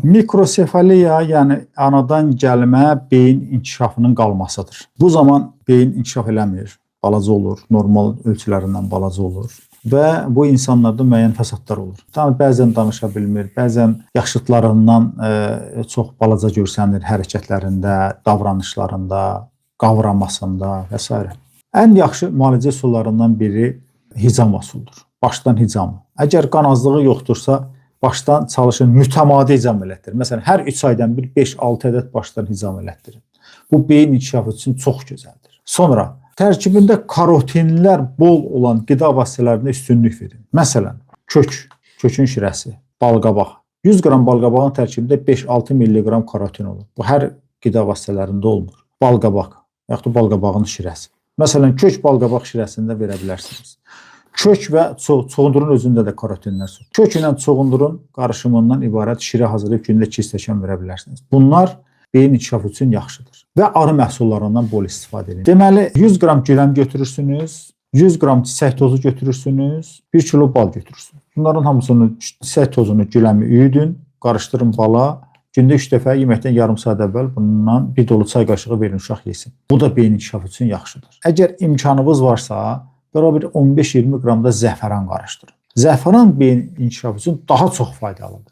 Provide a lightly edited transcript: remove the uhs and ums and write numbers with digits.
Mikrosefaliya, yəni anadan gəlmə beyin inkişafının qalmasıdır. Bu zaman beyin inkişaf eləmir, balaca olur, normal ölçülərindən balaca olur və bu insanlarda müəyyən fəsadlar olur. Yəni bəzən danışa bilmir, bəzən yaşıtlarından çox balaca görsənir hərəkətlərində, davranışlarında, qavramasında və s. Ən yaxşı müalicə üsullarından biri hicam üsuludur. Başdan hicam. Əgər qan azlığı yoxdursa, başdan çalışın mütəmadi hicam elətdirin. Məsələn, hər 3 aydan bir 5-6 ədəd başdan hicam elətdirin. Bu beyin inkişafı üçün çox gözəldir. Sonra tərkibində karotinlər bol olan qida vasitələrinə üstünlük verin. Məsələn, kökün şirəsi, balqabaq. 100 qram balqabağın tərkibində 5-6 mg karotin olur. Bu hər qida vasitələrində olmur. Balqabaq, yaxud da balqabağın şirəsi. Məsələn, kök balqabaq şirəsində verə bilərsiniz. Kök və çoğundurun özündə də karotinlər var. Kök ilə çoğundurun qarışımından ibarət şirə hazırlayıb gündə 2 stəkan verə bilərsiniz. Bunlar beyin inkişafı üçün yaxşıdır. Və arı məhsullarından bol istifadə edin. Deməli, 100 qram güləm götürürsünüz, 100 qram çiçək tozu götürürsünüz, 1 kilo bal götürürsünüz. Bunların hamısını, çiçək tozunu, güləmi üyüdün, qarışdırın bala. Gündə 3 dəfə yeməkdən yarım saat əvvəl bundan bir dolu çay qaşığı verin, uşaq yesin. Bu da beyin inkişafı üçün yaxşıdır. Əgər imkanınız varsa, belə bir 15-20 qram da zəfəran qarışdırın. Zəfəran beyin inkişafı üçün daha çox faydalıdır.